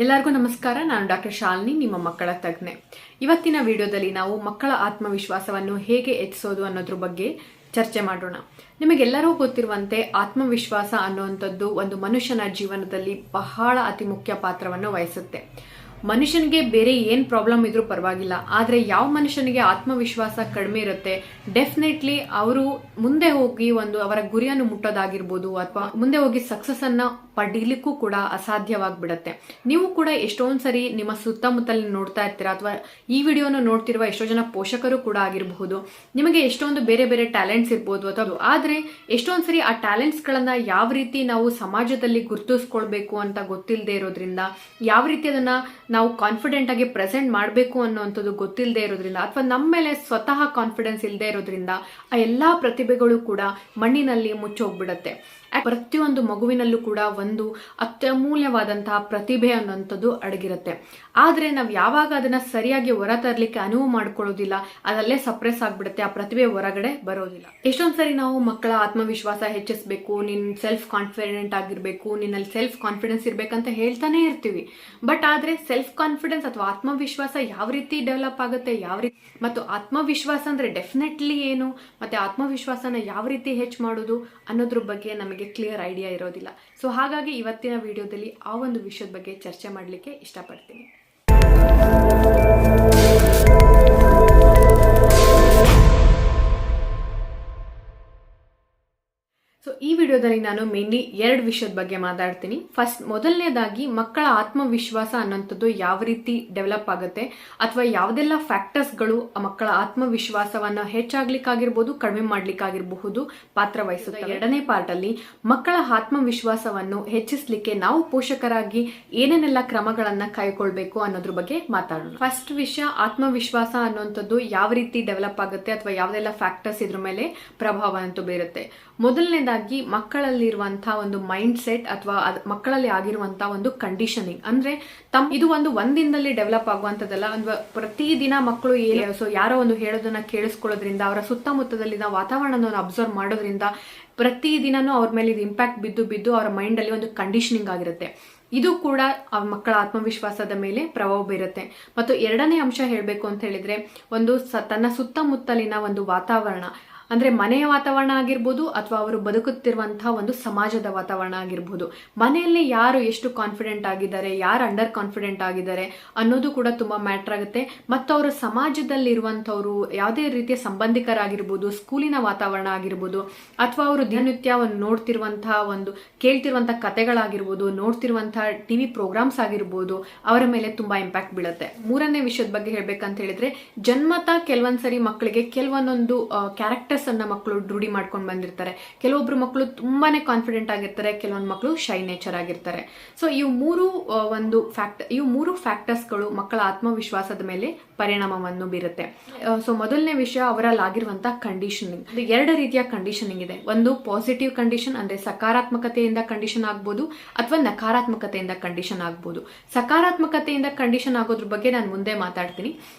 ಎಲ್ಲರಿಗೂ ನಮಸ್ಕಾರ. ನಾನು ಡಾಕ್ಟರ್ ಶಾಲಿನಿ, ನಿಮ್ಮ ಮಕ್ಕಳ ತಜ್ಞೆ. ಇವತ್ತಿನ ವಿಡಿಯೋದಲ್ಲಿ ನಾವು ಮಕ್ಕಳ ಆತ್ಮವಿಶ್ವಾಸವನ್ನು ಹೇಗೆ ಹೆಚ್ಚಿಸೋದು ಅನ್ನೋದ್ರ ಬಗ್ಗೆ ಚರ್ಚೆ ಮಾಡೋಣ. ನಿಮಗೆಲ್ಲರಿಗೂ ಗೊತ್ತಿರುವಂತೆ ಆತ್ಮವಿಶ್ವಾಸ ಅನ್ನುವಂಥದ್ದು ಒಂದು ಮನುಷ್ಯನ ಜೀವನದಲ್ಲಿ ಬಹಳ ಅತಿ ಮುಖ್ಯ ಪಾತ್ರವನ್ನು ವಹಿಸುತ್ತೆ. ಮನುಷ್ಯನಿಗೆ ಬೇರೆ ಏನು ಪ್ರಾಬ್ಲಮ್ ಇದ್ರೂ ಪರವಾಗಿಲ್ಲ, ಆದರೆ ಯಾವ ಮನುಷ್ಯನಿಗೆ ಆತ್ಮವಿಶ್ವಾಸ ಕಡಿಮೆ ಇರುತ್ತೆ, ಡೆಫಿನೆಟ್ಲಿ ಅವರು ಮುಂದೆ ಹೋಗಿ ಅವರ ಗುರಿಯನ್ನು ಮುಟ್ಟೋದಾಗಿರ್ಬೋದು ಅಥವಾ ಮುಂದೆ ಹೋಗಿ ಸಕ್ಸಸ್ ಅನ್ನ ಪಡೀಲಿಕ್ಕೂ ಕೂಡ ಅಸಾಧ್ಯವಾಗ್ಬಿಡತ್ತೆ. ನೀವು ಕೂಡ ಎಷ್ಟೊಂದು ಸರಿ ನಿಮ್ಮ ಸುತ್ತಮುತ್ತಲಿನ ನೋಡ್ತಾ ಇರ್ತೀರಾ, ಅಥವಾ ಈ ವಿಡಿಯೋನ ನೋಡ್ತಿರುವ ಎಷ್ಟೋ ಜನ ಪೋಷಕರು ಕೂಡ ಆಗಿರಬಹುದು. ನಿಮಗೆ ಎಷ್ಟೊಂದು ಬೇರೆ ಬೇರೆ ಟ್ಯಾಲೆಂಟ್ಸ್ ಇರ್ಬೋದು ಅಥವಾ ಆದರೆ ಎಷ್ಟೊಂದು ಸರಿ ಆ ಟ್ಯಾಲೆಂಟ್ಸ್ಗಳನ್ನ ಯಾವ ರೀತಿ ನಾವು ಸಮಾಜದಲ್ಲಿ ಗುರುತಿಸ್ಕೊಳ್ಬೇಕು ಅಂತ ಗೊತ್ತಿಲ್ಲದೆ ಇರೋದ್ರಿಂದ, ಯಾವ ರೀತಿ ಅದನ್ನ ನಾವು ಕಾನ್ಫಿಡೆಂಟ್ ಆಗಿ ಪ್ರೆಸೆಂಟ್ ಮಾಡಬೇಕು ಅನ್ನೋಂಥದ್ದು ಗೊತ್ತಿಲ್ಲದೆ ಇರೋದ್ರಿಂದ, ಅಥವಾ ನಮ್ಮ ಮೇಲೆ ಸ್ವತಃ ಕಾನ್ಫಿಡೆನ್ಸ್ ಇಲ್ಲದೆ ಇರೋದ್ರಿಂದ ಆ ಎಲ್ಲಾ ಪ್ರತಿಭೆಗಳು ಕೂಡ ಮಣ್ಣಿನಲ್ಲಿ ಮುಚ್ಚೋಗ್ಬಿಡತ್ತೆ. ಪ್ರತಿಯೊಂದು ಮಗುವಿನಲ್ಲೂ ಕೂಡ ಒಂದು ಅತ್ಯಮೂಲ್ಯವಾದಂತಹ ಪ್ರತಿಭೆ ಅನ್ನೋಂಥದ್ದು ಅಡಗಿರುತ್ತೆ. ಆದ್ರೆ ನಾವು ಯಾವಾಗ ಅದನ್ನ ಸರಿಯಾಗಿ ಹೊರ ತರಲಿಕ್ಕೆ ಅನುವು ಮಾಡ್ಕೊಳ್ಳೋದಿಲ್ಲ, ಅದಲ್ಲೇ ಸಪ್ರೆಸ್ ಆಗ್ಬಿಡುತ್ತೆ, ಆ ಪ್ರತಿಭೆ ಹೊರಗಡೆ ಬರೋದಿಲ್ಲ. ಎಷ್ಟೊಂದ್ ಸರಿ ನಾವು ಮಕ್ಕಳ ಆತ್ಮವಿಶ್ವಾಸ ಹೆಚ್ಚಿಸಬೇಕು, ನೀನ್ ಸೆಲ್ಫ್ ಕಾನ್ಫಿಡೆಂಟ್ ಆಗಿರ್ಬೇಕು, ನಿನ್ನಲ್ಲಿ ಸೆಲ್ಫ್ ಕಾನ್ಫಿಡೆನ್ಸ್ ಇರ್ಬೇಕಂತ ಹೇಳ್ತಾನೆ ಇರ್ತೀವಿ. ಬಟ್ ಆದ್ರೆ ಸೆಲ್ಫ್ ಕಾನ್ಫಿಡೆನ್ಸ್ ಅಥವಾ ಆತ್ಮವಿಶ್ವಾಸ ಯಾವ ರೀತಿ ಡೆವಲಪ್ ಆಗುತ್ತೆ, ಯಾವ ರೀತಿ, ಮತ್ತು ಆತ್ಮವಿಶ್ವಾಸ ಅಂದ್ರೆ ಡೆಫಿನೆಟ್ಲಿ ಏನು, ಮತ್ತೆ ಆತ್ಮವಿಶ್ವಾಸನ ಯಾವ ರೀತಿ ಹೆಚ್ಚು ಮಾಡೋದು ಅನ್ನೋದ್ರ ಬಗ್ಗೆ ನಮಗೆ ಕ್ಲಿಯರ್ ಐಡಿಯಾ ಇರೋದಿಲ್ಲ. ಸೊ ಹಾಗಾಗಿ ಇವತ್ತಿನ ವಿಡಿಯೋದಲ್ಲಿ ಆ ಒಂದು ವಿಷಯದ ಬಗ್ಗೆ ಚರ್ಚೆ ಮಾಡಲಿಕ್ಕೆ ಇಷ್ಟಪಡ್ತೀನಿ. ಸೊ ಈ ವಿಡಿಯೋದಲ್ಲಿ ನಾನು ಮೇನ್ಲಿ 2 ವಿಷಯದ ಬಗ್ಗೆ ಮಾತಾಡ್ತೀನಿ. ಮೊದಲನೇದಾಗಿ ಮಕ್ಕಳ ಆತ್ಮವಿಶ್ವಾಸ ಅನ್ನೋಂಥದ್ದು ಯಾವ ರೀತಿ ಡೆವಲಪ್ ಆಗುತ್ತೆ ಅಥವಾ ಯಾವುದೆಲ್ಲ ಫ್ಯಾಕ್ಟರ್ಸ್ಗಳು ಮಕ್ಕಳ ಆತ್ಮವಿಶ್ವಾಸವನ್ನ ಹೆಚ್ಚಾಗ್ಲಿಕ್ಕಾಗಿರ್ಬೋದು, ಕಡಿಮೆ ಮಾಡ್ಲಿಕ್ಕಾಗಿರಬಹುದು ಪಾತ್ರ ವಹಿಸುತ್ತೆ. 2ನೇ ಪಾರ್ಟ್ ಅಲ್ಲಿ ಮಕ್ಕಳ ಆತ್ಮವಿಶ್ವಾಸವನ್ನು ಹೆಚ್ಚಿಸ್ಲಿಕ್ಕೆ ನಾವು ಪೋಷಕರಾಗಿ ಏನೇನೆಲ್ಲ ಕ್ರಮಗಳನ್ನ ಕೈಗೊಳ್ಬೇಕು ಅನ್ನೋದ್ರ ಬಗ್ಗೆ ಮಾತಾಡೋಣ. ಫಸ್ಟ್ ವಿಷಯ, ಆತ್ಮವಿಶ್ವಾಸ ಅನ್ನೋಂಥದ್ದು ಯಾವ ರೀತಿ ಡೆವಲಪ್ ಆಗುತ್ತೆ ಅಥವಾ ಯಾವ್ದೆಲ್ಲ ಫ್ಯಾಕ್ಟರ್ಸ್ ಇದ್ರ ಮೇಲೆ ಪ್ರಭಾವ ಅಂತೂ ಬೀರುತ್ತೆ. ಮೊದಲನೇದಾಗಿ ಮಕ್ಕಳಲ್ಲಿರುವಂತಹ ಒಂದು ಮೈಂಡ್ ಸೆಟ್ ಅಥವಾ ಮಕ್ಕಳಲ್ಲಿ ಆಗಿರುವಂತಹ ಒಂದು ಕಂಡೀಷನಿಂಗ್. ಅಂದ್ರೆ ಇದು ಒಂದಿನದಲ್ಲಿ ಡೆವಲಪ್ ಆಗುವಂತದಲ್ಲ. ಪ್ರತಿದಿನ ಮಕ್ಕಳು ಯಾರೋ ಒಂದು ಹೇಳೋದನ್ನ ಕೇಳಿಸ್ಕೊಳ್ಳೋದ್ರಿಂದ, ಅವರ ಸುತ್ತಮುತ್ತದಲ್ಲಿನ ವಾತಾವರಣವನ್ನು ಅಬ್ಸರ್ವ್ ಮಾಡೋದ್ರಿಂದ ಪ್ರತಿದಿನನೂ ಅವ್ರ ಮೇಲೆ ಇದು ಇಂಪ್ಯಾಕ್ಟ್ ಬಿದ್ದು ಅವರ ಮೈಂಡ್ ಅಲ್ಲಿ ಒಂದು ಕಂಡೀಷನಿಂಗ್ ಆಗಿರುತ್ತೆ. ಇದು ಕೂಡ ಮಕ್ಕಳ ಆತ್ಮವಿಶ್ವಾಸದ ಮೇಲೆ ಪ್ರಭಾವ ಬೀರುತ್ತೆ. ಮತ್ತು 2ನೇ ಅಂಶ ಹೇಳಬೇಕು ಅಂತ ಹೇಳಿದ್ರೆ, ತನ್ನ ಸುತ್ತಮುತ್ತಲಿನ ಒಂದು ವಾತಾವರಣ, ಅಂದ್ರೆ ಮನೆಯ ವಾತಾವರಣ ಆಗಿರ್ಬೋದು ಅಥವಾ ಅವರು ಬದುಕುತ್ತಿರುವಂತಹ ಒಂದು ಸಮಾಜದ ವಾತಾವರಣ ಆಗಿರ್ಬೋದು. ಮನೆಯಲ್ಲಿ ಯಾರು ಎಷ್ಟು ಕಾನ್ಫಿಡೆಂಟ್ ಆಗಿದ್ದಾರೆ, ಯಾರು ಅಂಡರ್ ಕಾನ್ಫಿಡೆಂಟ್ ಆಗಿದ್ದಾರೆ ಅನ್ನೋದು ಕೂಡ ತುಂಬಾ ಮ್ಯಾಟರ್ ಆಗುತ್ತೆ. ಮತ್ತು ಅವರು ಸಮಾಜದಲ್ಲಿ ಇರುವಂತವ್ರು ಯಾವುದೇ ರೀತಿಯ ಸಂಬಂಧಿಕರಾಗಿರ್ಬೋದು, ಸ್ಕೂಲಿನ ವಾತಾವರಣ ಆಗಿರ್ಬೋದು, ಅಥವಾ ಅವರು ದಿನನಿತ್ಯ ನೋಡ್ತಿರುವಂತಹ ಕೇಳ್ತಿರುವಂತಹ ಕಥೆಗಳಾಗಿರ್ಬೋದು, ನೋಡ್ತಿರುವಂತಹ ಟಿವಿ ಪ್ರೋಗ್ರಾಮ್ಸ್ ಆಗಿರ್ಬೋದು, ಅವರ ಮೇಲೆ ತುಂಬಾ ಇಂಪ್ಯಾಕ್ಟ್ ಬೀಳುತ್ತೆ. 3ನೇ ವಿಷಯದ ಬಗ್ಗೆ ಹೇಳ್ಬೇಕಂತ ಹೇಳಿದ್ರೆ, ಜನ್ಮತ ಕೆಲವೊಂದ್ಸರಿ ಮಕ್ಕಳಿಗೆ ಕೆಲವೊಂದೊಂದು ಕ್ಯಾರೆಕ್ಟರ್ ಅನ್ನ ಮಕ್ಕಳು ರೂಢಿ ಮಾಡ್ಕೊಂಡು ಬಂದಿರ್ತಾರೆ. ಕೆಲವೊಬ್ರು ಮಕ್ಕಳು ತುಂಬಾನೇ ಕಾನ್ಫಿಡೆಂಟ್ ಆಗಿರ್ತಾರೆ, ಕೆಲವೊಂದು ಮಕ್ಕಳು ಶೈ ನೇಚರ್ ಆಗಿರ್ತಾರೆ. ಸೊ ಈ ಮೂರು ಫ್ಯಾಕ್ಟರ್ಸ್ಗಳು ಮಕ್ಕಳ ಆತ್ಮವಿಶ್ವಾಸದ ಮೇಲೆ ಪರಿಣಾಮವನ್ನು ಬೀರುತ್ತೆ. ಸೊ ಮೊದಲನೇ ವಿಷಯ, ಅವರಲ್ಲಿ ಆಗಿರುವಂತಹ ಕಂಡೀಷನಿಂಗ್. 2 ರೀತಿಯ ಕಂಡೀಷನಿಂಗ್ ಇದೆ. ಒಂದು ಪಾಸಿಟಿವ್ ಕಂಡೀಷನ್, ಅಂದ್ರೆ ಸಕಾರಾತ್ಮಕತೆಯಿಂದ ಕಂಡೀಷನ್ ಆಗ್ಬೋದು, ಅಥವಾ ನಕಾರಾತ್ಮಕತೆಯಿಂದ ಕಂಡೀಷನ್ ಆಗ್ಬೋದು. ಸಕಾರಾತ್ಮಕತೆಯಿಂದ ಕಂಡೀಷನ್ ಆಗೋದ್ರ ಬಗ್ಗೆ ನಾನು ಮುಂದೆ ಮಾತಾಡ್ತೀನಿ.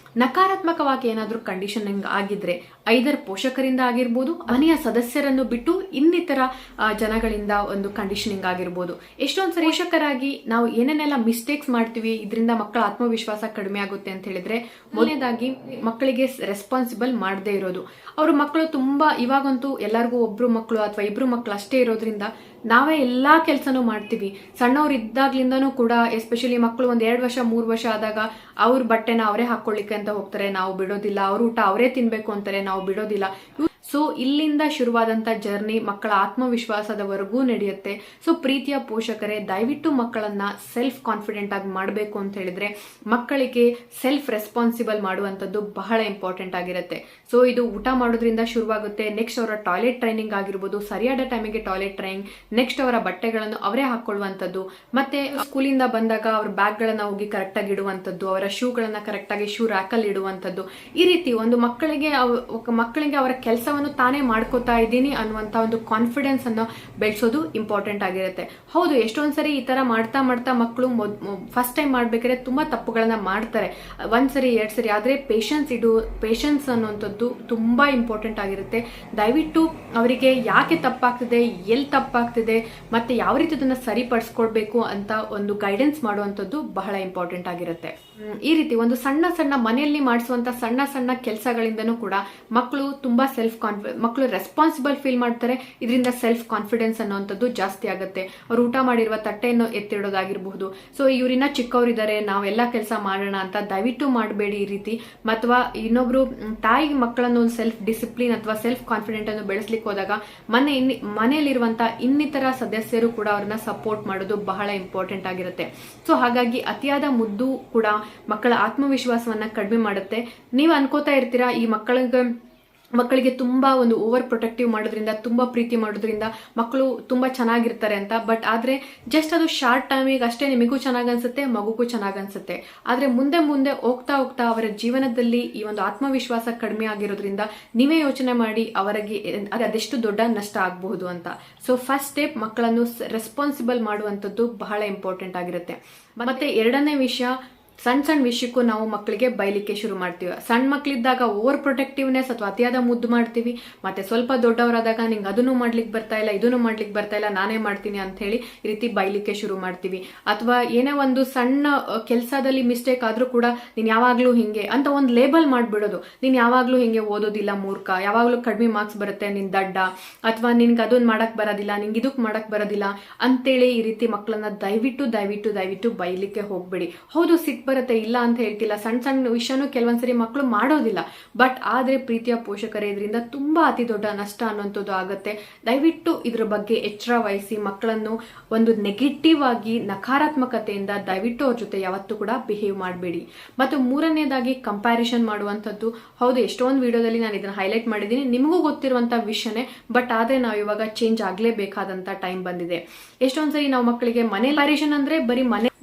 ನಕಾರಾತ್ಮಕವಾಗಿ ಏನಾದ್ರೂ ಕಂಡೀಷನಿಂಗ್ ಆಗಿದ್ರೆ ಐದರ್ ಪೋಷಕರಿಂದ ಆಗಿರ್ಬೋದು, ಮನೆಯ ಸದಸ್ಯರನ್ನು ಬಿಟ್ಟು ಇನ್ನಿತರ ಜನಗಳಿಂದ ಒಂದು ಕಂಡೀಷನಿಂಗ್ ಆಗಿರ್ಬೋದು. ಎಷ್ಟೊಂದು ಸರಿ ಪೋಷಕರಾಗಿ ನಾವು ಏನೇನೆಲ್ಲ ಮಿಸ್ಟೇಕ್ಸ್ ಮಾಡ್ತೀವಿ, ಇದರಿಂದ ಮಕ್ಕಳ ಆತ್ಮವಿಶ್ವಾಸ ಕಡಿಮೆ ಆಗುತ್ತೆ ಅಂತ ಹೇಳಿದ್ರೆ, ಮೊದಲನೇದಾಗಿ ಮಕ್ಕಳಿಗೆ ರೆಸ್ಪಾನ್ಸಿಬಲ್ ಮಾಡದೇ ಇರೋದು. ಅವ್ರ ಮಕ್ಕಳು ತುಂಬಾ, ಇವಾಗಂತೂ ಎಲ್ಲರಿಗೂ ಒಬ್ರು ಮಕ್ಕಳು ಅಥವಾ ಇಬ್ರು ಮಕ್ಕಳು ಅಷ್ಟೇ ಇರೋದ್ರಿಂದ ನಾವೇ ಎಲ್ಲಾ ಕೆಲಸನೂ ಮಾಡ್ತೀವಿ. ಸಣ್ಣವ್ರು ಇದ್ದಾಗ್ಲಿಂದನೂ ಕೂಡ, ಎಸ್ಪೆಷಲಿ ಮಕ್ಕಳು 1-2 ವರ್ಷ 3 ವರ್ಷ ಆದಾಗ ಅವ್ರ ಬಟ್ಟೆನ ಅವರೇ ಹಾಕೊಳ್ಳಿಕ್ಕೆ ಅಂತ ಹೋಗ್ತಾರೆ, ನಾವು ಬಿಡೋದಿಲ್ಲ. ಅವ್ರ ಊಟ ಅವರೇ ತಿನ್ಬೇಕು ಅಂತಾರೆ, ನಾವು ಬಿಡೋದಿಲ್ಲ. ಸೊ ಇಲ್ಲಿಂದ ಶುರುವಾದಂತ ಜರ್ನಿ ಮಕ್ಕಳ ಆತ್ಮವಿಶ್ವಾಸದವರೆಗೂ ನಡೆಯುತ್ತೆ. ಸೊ ಪ್ರೀತಿಯ ಪೋಷಕರೇ, ದಯವಿಟ್ಟು ಮಕ್ಕಳನ್ನ ಸೆಲ್ಫ್ ಕಾನ್ಫಿಡೆಂಟ್ ಆಗಿ ಮಾಡಬೇಕು ಅಂತ ಹೇಳಿದ್ರೆ ಮಕ್ಕಳಿಗೆ ಸೆಲ್ಫ್ ರೆಸ್ಪಾನ್ಸಿಬಲ್ ಮಾಡುವಂತದ್ದು ಬಹಳ ಇಂಪಾರ್ಟೆಂಟ್ ಆಗಿರುತ್ತೆ. ಸೊ ಇದು ಊಟ ಮಾಡೋದ್ರಿಂದ ಶುರುವಾಗುತ್ತೆ. ನೆಕ್ಸ್ಟ್ ಅವರ ಟಾಯ್ಲೆಟ್ ಟ್ರೈನಿಂಗ್ ಆಗಿರ್ಬೋದು, ಸರಿಯಾದ ಟೈಮಿಗೆ ಟಾಯ್ಲೆಟ್ ಟ್ರೈನಿಂಗ್, ನೆಕ್ಸ್ಟ್ ಅವರ ಬಟ್ಟೆಗಳನ್ನು ಅವರೇ ಹಾಕೊಳ್ಳುವಂಥದ್ದು, ಮತ್ತೆ ಸ್ಕೂಲಿಂದ ಬಂದಾಗ ಅವ್ರ ಬ್ಯಾಗ್ ಗಳನ್ನ ಹೋಗಿ ಕರೆಕ್ಟ್ ಆಗಿ ಇಡುವಂಥದ್ದು, ಅವರ ಶೂ ಗಳನ್ನ ಕರೆಕ್ಟ್ ಆಗಿ ಶೂ ರ್ಯಾಕ್ ಅಲ್ಲಿ ಇಡುವಂಥದ್ದು. ಈ ರೀತಿ ಒಂದು ಮಕ್ಕಳಿಗೆ ಅವರ ಕೆಲಸ ಕೆಲಸವನ್ನು ತಾನೇ ಮಾಡ್ಕೋತಾ ಇದ್ದೀನಿ ಅನ್ನುವಂಥ ಒಂದು ಕಾನ್ಫಿಡೆನ್ಸ್ ಅನ್ನು ಬೆಳೆಸೋದು ಇಂಪಾರ್ಟೆಂಟ್ ಆಗಿರುತ್ತೆ. ಹೌದು, ಎಷ್ಟೊಂದ್ಸರಿ ಈ ತರ ಮಾಡ್ತಾ ಮಾಡ್ತಾ ಮಕ್ಕಳು ಫಸ್ಟ್ ಟೈಮ್ ಮಾಡ್ಬೇಕಾದ್ರೆ ತುಂಬಾ ತಪ್ಪುಗಳನ್ನ ಮಾಡ್ತಾರೆ, ಒಂದ್ಸರಿ 2 ಸರಿ. ಆದ್ರೆ ಪೇಷನ್ಸ್ ಅನ್ನುವಂಥದ್ದು ತುಂಬಾ ಇಂಪಾರ್ಟೆಂಟ್ ಆಗಿರುತ್ತೆ. ದಯವಿಟ್ಟು ಅವರಿಗೆ ಯಾಕೆ ತಪ್ಪಾಗ್ತಿದೆ, ಎಲ್ಲಿ ತಪ್ಪಾಗ್ತಿದೆ, ಮತ್ತೆ ಯಾವ ರೀತಿ ಅದನ್ನ ಸರಿಪಡಿಸ್ಕೊಳ್ಬೇಕು ಅಂತ ಒಂದು ಗೈಡೆನ್ಸ್ ಮಾಡುವಂಥದ್ದು ಬಹಳ ಇಂಪಾರ್ಟೆಂಟ್ ಆಗಿರುತ್ತೆ. ಈ ರೀತಿ ಒಂದು ಸಣ್ಣ ಸಣ್ಣ ಮನೆಯಲ್ಲಿ ಮಾಡಿಸುವಂತ ಸಣ್ಣ ಸಣ್ಣ ಕೆಲಸಗಳಿಂದನೂ ಕೂಡ ಮಕ್ಕಳು ತುಂಬಾ ಮಕ್ಕಳು ರೆಸ್ಪಾನ್ಸಿಬಲ್ ಫೀಲ್ ಮಾಡ್ತಾರೆ. ಇದರಿಂದ ಸೆಲ್ಫ್ ಕಾನ್ಫಿಡೆನ್ಸ್ ಅನ್ನೋಂಥದ್ದು ಜಾಸ್ತಿ ಆಗುತ್ತೆ. ಅವ್ರು ಊಟ ಮಾಡಿರುವ ತಟ್ಟೆಯನ್ನು ಎತ್ತಿಡೋದಾಗಿರಬಹುದು. ಸೊ ಇವರಿನ್ನ ಚಿಕ್ಕವರಿದ್ದಾರೆ, ನಾವೆಲ್ಲ ಕೆಲಸ ಮಾಡೋಣ ಅಂತ ದಯವಿಟ್ಟು ಮಾಡಬೇಡಿ ಈ ರೀತಿ. ಅಥವಾ ಇನ್ನೊಬ್ರು ತಾಯಿ ಮಕ್ಕಳನ್ನು ಒಂದು ಸೆಲ್ಫ್ ಡಿಸಿಪ್ಲಿನ್ ಅಥವಾ ಸೆಲ್ಫ್ ಕಾನ್ಫಿಡೆಂಟ್ ಅನ್ನು ಬೆಳೆಸ್ಲಿಕ್ಕೆ ಹೋದಾಗ ಮನೆಯಲ್ಲಿರುವಂತ ಇನ್ನಿತರ ಸದಸ್ಯರು ಕೂಡ ಅವ್ರನ್ನ ಸಪೋರ್ಟ್ ಮಾಡೋದು ಬಹಳ ಇಂಪಾರ್ಟೆಂಟ್ ಆಗಿರುತ್ತೆ. ಸೊ ಹಾಗಾಗಿ ಅತಿಯಾದ ಮುದ್ದು ಕೂಡ ಮಕ್ಕಳ ಆತ್ಮವಿಶ್ವಾಸವನ್ನ ಕಡಿಮೆ ಮಾಡುತ್ತೆ. ನೀವು ಅನ್ಕೋತಾ ಇರ್ತೀರಾ ಈ ಮಕ್ಕಳಿಗೆ ತುಂಬಾ ಒಂದು ಓವರ್ ಪ್ರೊಟೆಕ್ಟಿವ್ ಮಾಡೋದ್ರಿಂದ, ತುಂಬಾ ಪ್ರೀತಿ ಮಾಡೋದ್ರಿಂದ ಮಕ್ಕಳು ತುಂಬಾ ಚೆನ್ನಾಗಿರ್ತಾರೆ ಅಂತ. ಬಟ್ ಆದ್ರೆ ಜಸ್ಟ್ ಅದು ಶಾರ್ಟ್ ಟೈಮಿಗೆ ಅಷ್ಟೇ ನಿಮಗೂ ಚೆನ್ನಾಗ್ ಅನ್ಸುತ್ತೆ, ಮಗುಗೂ ಚೆನ್ನಾಗ್ ಅನ್ಸುತ್ತೆ. ಆದ್ರೆ ಮುಂದೆ ಮುಂದೆ ಹೋಗ್ತಾ ಹೋಗ್ತಾ ಅವರ ಜೀವನದಲ್ಲಿ ಈ ಒಂದು ಆತ್ಮವಿಶ್ವಾಸ ಕಡಿಮೆ ಆಗಿರೋದ್ರಿಂದ ನೀವೇ ಯೋಚನೆ ಮಾಡಿ ಅವರಿಗೆ ಅದೆಷ್ಟು ದೊಡ್ಡ ನಷ್ಟ ಆಗಬಹುದು ಅಂತ. ಸೊ ಫಸ್ಟ್ ಸ್ಟೆಪ್ ಮಕ್ಕಳನ್ನು ರೆಸ್ಪಾನ್ಸಿಬಲ್ ಮಾಡುವಂಥದ್ದು ಬಹಳ ಇಂಪಾರ್ಟೆಂಟ್ ಆಗಿರುತ್ತೆ. ಮತ್ತೆ ಎರಡನೇ ವಿಷಯ, ಸಣ್ಣ ವಿಷಯಕ್ಕೂ ನಾವು ಮಕ್ಕಳಿಗೆ ಬೈಲಿಕ್ಕೆ ಶುರು ಮಾಡ್ತೀವಿ. ಸಣ್ಣ ಮಕ್ಕಳಿದ್ದಾಗ ಓವರ್ ಪ್ರೊಟೆಕ್ಟಿವ್ನೆಸ್ ಅಥವಾ ಅತಿಯಾದ ಮುದ್ದು ಮಾಡ್ತೀವಿ. ಮತ್ತೆ ಸ್ವಲ್ಪ ದೊಡ್ಡವರಾದಾಗ ನಿಂಗೆ ಅದನ್ನು ಮಾಡ್ಲಿಕ್ಕೆ ಬರ್ತಾ ಇಲ್ಲ, ಇದನ್ನು ಮಾಡ್ಲಿಕ್ಕೆ ಬರ್ತಾ ಇಲ್ಲ, ನಾನೇ ಮಾಡ್ತೀನಿ ಅಂತ ಹೇಳಿ ಈ ರೀತಿ ಬೈಲಿಕ್ಕೆ ಶುರು ಮಾಡ್ತೀವಿ. ಅಥವಾ ಏನೇ ಒಂದು ಸಣ್ಣ ಕೆಲಸದಲ್ಲಿ ಮಿಸ್ಟೇಕ್ ಆದ್ರೂ ಕೂಡ ನೀನ್ ಯಾವಾಗ್ಲೂ ಹಿಂಗೆ ಅಂತ ಒಂದು ಲೇಬಲ್ ಮಾಡ್ಬಿಡೋದು. ನೀನ್ ಯಾವಾಗ್ಲೂ ಹಿಂಗೆ ಓದೋದಿಲ್ಲ, ಮೂರ್ಖ, ಯಾವಾಗ್ಲೂ ಕಡಿಮೆ ಮಾರ್ಕ್ಸ್ ಬರುತ್ತೆ, ನಿನ್ ದಡ್ಡ, ಅಥವಾ ನಿನ್ಗೆ ಅದನ್ನ ಮಾಡಕ್ ಬರೋದಿಲ್ಲ, ನಿಂಗೆ ಇದಕ್ ಮಾಡಕ್ ಬರೋದಿಲ್ಲ ಅಂತೇಳಿ ಈ ರೀತಿ ಮಕ್ಕಳನ್ನ ದಯವಿಟ್ಟು ದಯವಿಟ್ಟು ದಯವಿಟ್ಟು ಬೈಲಿಕ್ಕೆ ಹೋಗ್ಬೇಡಿ. ಹೌದು, ಸಿಟ್ಟು ಬರುತ್ತೆ, ಇಲ್ಲ ಅಂತ ಹೇಳ್ತಿಲ್ಲ. ಸಣ್ಣ ಸಣ್ಣ ವಿಷಯನೂ ಕೆಲವೊಂದ್ಸರಿ ಮಕ್ಕಳು ಮಾಡೋದಿಲ್ಲ. ಬಟ್ ಆದ್ರೆ ಪ್ರೀತಿಯ ಪೋಷಕರೇ ಇದರಿಂದ ತುಂಬಾ ಅತಿ ದೊಡ್ಡ ನಷ್ಟ ಅನ್ನುವಂಥದ್ದು ಆಗುತ್ತೆ. ದಯವಿಟ್ಟು ಇದ್ರ ಬಗ್ಗೆ ಎಚ್ಚರ ವಹಿಸಿ ಮಕ್ಕಳನ್ನು ಒಂದು ನೆಗೆಟಿವ್ ಆಗಿ ನಕಾರಾತ್ಮಕತೆಯಿಂದ ದಯವಿಟ್ಟು ಅವ್ರ ಜೊತೆ ಯಾವತ್ತೂ ಕೂಡ ಬಿಹೇವ್ ಮಾಡಬೇಡಿ. ಮತ್ತು ಮೂರನೇದಾಗಿ ಕಂಪ್ಯಾರಿಸನ್ ಮಾಡುವಂಥದ್ದು. ಹೌದು, ಎಷ್ಟೊಂದು ವಿಡಿಯೋದಲ್ಲಿ ನಾನು ಇದನ್ನ ಹೈಲೈಟ್ ಮಾಡಿದ್ದೀನಿ, ನಿಮಗೂ ಗೊತ್ತಿರುವಂತ ವಿಷಯನೇ. ಬಟ್ ಆದ್ರೆ ನಾವು ಇವಾಗ ಚೇಂಜ್ ಆಗ್ಲೇಬೇಕಾದಂತ ಟೈಮ್ ಬಂದಿದೆ. ಎಷ್ಟೊಂದ್ಸರಿ ನಾವು ಮಕ್ಕಳಿಗೆ ಕಂಪ್ಯಾರಿಸನ್ ಅಂದ್ರೆ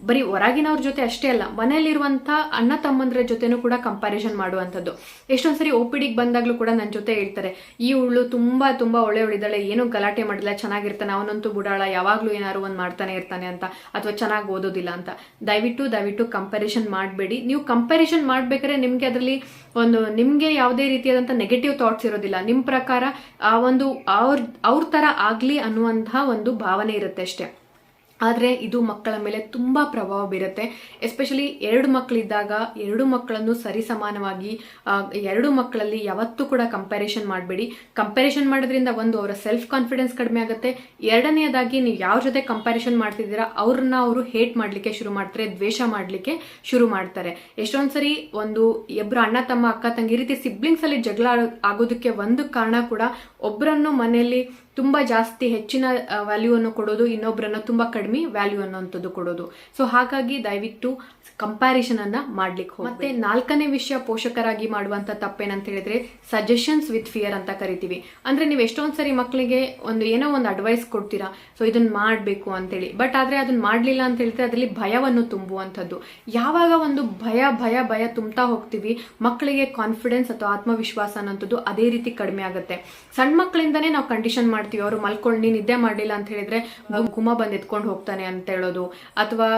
ಬರೀ ಹೊರಗಿನವ್ರ ಜೊತೆ ಅಷ್ಟೇ ಅಲ್ಲ, ಮನೆಯಲ್ಲಿರುವಂತ ಅಣ್ಣ ತಮ್ಮಂದ್ರ ಜೊತೆನೂ ಕೂಡ ಕಂಪ್ಯಾರಿಸನ್ ಮಾಡುವಂಥದ್ದು. ಎಷ್ಟೊಂದ್ಸರಿ OPD ಬಂದಾಗ್ಲೂ ಕೂಡ ನನ್ನ ಜೊತೆ ಹೇಳ್ತಾರೆ, ಈ ಹುಳು ತುಂಬಾ ತುಂಬಾ ಒಳ್ಳೆಯವಳಿದ್ದಾಳೆ, ಏನೂ ಗಲಾಟೆ ಮಾಡಿಲ್ಲ, ಚೆನ್ನಾಗಿರ್ತಾನೆ, ಅವನಂತೂ ಬುಡಾಳ, ಯಾವಾಗ್ಲೂ ಏನಾದ್ರು ಒಂದ್ ಮಾಡ್ತಾನೆ ಇರ್ತಾನೆ ಅಂತ, ಅಥವಾ ಚೆನ್ನಾಗಿ ಓದೋದಿಲ್ಲ ಅಂತ. ದಯವಿಟ್ಟು ಕಂಪ್ಯಾರಿಸನ್ ಮಾಡಬೇಡಿ. ನೀವು ಕಂಪ್ಯಾರಿಸನ್ ಮಾಡ್ಬೇಕಾದ್ರೆ ನಿಮ್ಗೆ ಅದರಲ್ಲಿ ನಿಮ್ಗೆ ಯಾವುದೇ ರೀತಿಯಾದಂತ ನೆಗೆಟಿವ್ ಥಾಟ್ಸ್ ಇರೋದಿಲ್ಲ. ನಿಮ್ ಪ್ರಕಾರ ಆ ಒಂದು ಅವ್ರ ತರ ಆಗ್ಲಿ ಅನ್ನುವಂತಹ ಒಂದು ಭಾವನೆ ಇರುತ್ತೆ ಅಷ್ಟೇ. ಆದ್ರೆ ಇದು ಮಕ್ಕಳ ಮೇಲೆ ತುಂಬಾ ಪ್ರಭಾವ ಬೀರುತ್ತೆ. ಎಸ್ಪೆಷಲಿ 2 ಮಕ್ಕಳಿದ್ದಾಗ 2 ಮಕ್ಕಳನ್ನು ಸರಿಸಮಾನವಾಗಿ 2 ಮಕ್ಕಳಲ್ಲಿ ಯಾವತ್ತೂ ಕೂಡ ಕಂಪ್ಯಾರಿಸನ್ ಮಾಡಬೇಡಿ. ಕಂಪ್ಯಾರಿಸನ್ ಮಾಡೋದ್ರಿಂದ ಒಂದು ಅವರ ಸೆಲ್ಫ್ ಕಾನ್ಫಿಡೆನ್ಸ್ ಕಡಿಮೆ ಆಗುತ್ತೆ. ಎರಡನೆಯದಾಗಿ ನೀವು ಯಾವ ಜೊತೆ ಕಂಪ್ಯಾರಿಸನ್ ಮಾಡ್ತಿದ್ದೀರಾ ಅವ್ರನ್ನ ಅವರು ಹೇಟ್ ಮಾಡ್ಲಿಕ್ಕೆ ಶುರು ಮಾಡ್ತಾರೆ, ದ್ವೇಷ ಮಾಡ್ಲಿಕ್ಕೆ ಶುರು ಮಾಡ್ತಾರೆ. ಎಷ್ಟೊಂದ್ಸರಿ ಇಬ್ರು ಅಣ್ಣ ತಮ್ಮ ಅಕ್ಕ ತಂಗಿ ಈ ರೀತಿ ಸಿಬ್ಲಿಂಗ್ಸ್ ಅಲ್ಲಿ ಜಗಳ ಆಗೋದಕ್ಕೆ ಒಂದು ಕಾರಣ ಕೂಡ ಒಬ್ಬರನ್ನು ಮನೆಯಲ್ಲಿ ತುಂಬಾ ಜಾಸ್ತಿ ಹೆಚ್ಚಿನ ವ್ಯಾಲ್ಯೂ ಅನ್ನು ಕೊಡೋದು, ಇನ್ನೊಬ್ಬರನ್ನ ತುಂಬಾ ಕಡಿಮೆ ವ್ಯಾಲ್ಯೂ ಅನ್ನೋಂಥದ್ದು ಕೊಡೋದು. ಸೊ ಹಾಗಾಗಿ ದಯವಿಟ್ಟು ಕಂಪ್ಯಾರಿಸನ್ ಅನ್ನ ಮಾಡ್ಲಿಕ್ಕೆ ಹೋಗಿ. ಮತ್ತೆ 4ನೇ ವಿಷಯ ಪೋಷಕರಾಗಿ ಮಾಡುವಂತ ತಪ್ಪೇನಂತ ಹೇಳಿದ್ರೆ ಸಜೆಷನ್ಸ್ ವಿತ್ ಫಿಯರ್ ಅಂತ ಕರಿತೀವಿ. ಅಂದ್ರೆ ನೀವು ಎಷ್ಟೊಂದ್ಸರಿ ಮಕ್ಕಳಿಗೆ ಏನೋ ಒಂದು ಅಡ್ವೈಸ್ ಕೊಡ್ತೀರಾ, ಸೊ ಇದನ್ನ ಮಾಡ್ಬೇಕು ಅಂತೇಳಿ. ಬಟ್ ಆದ್ರೆ ಅದನ್ನ ಮಾಡ್ಲಿಲ್ಲ ಅಂತ ಹೇಳಿದ್ರೆ ಅದರಲ್ಲಿ ಭಯವನ್ನು ತುಂಬುವಂಥದ್ದು. ಯಾವಾಗ ಒಂದು ಭಯ ತುಂಬ್ತಾ ಹೋಗ್ತೀವಿ, ಮಕ್ಕಳಿಗೆ ಕಾನ್ಫಿಡೆನ್ಸ್ ಅಥವಾ ಆತ್ಮವಿಶ್ವಾಸ ಅನ್ನೋಂಥದ್ದು ಅದೇ ರೀತಿ ಕಡಿಮೆ ಆಗುತ್ತೆ. ಸಣ್ಣ ಮಕ್ಕಳಿಂದಾನೇ ನಾವು ಕಂಡೀಷನ್ ಮಾಡ್ತೀವಿ, ಅವರು ಮಲ್ಕೊಂಡು ನೀನ್ ನಿದ್ದೆ ಮಾಡ್ಲಿಲ್ಲ ಅಂತ ಹೇಳಿದ್ರೆ ಗುಮ ಬಂದ್ ಎತ್ಕೊಂಡು ಹೋಗ್ತಾನೆ ಅಂತ ಹೇಳೋದು, ಅಥವಾ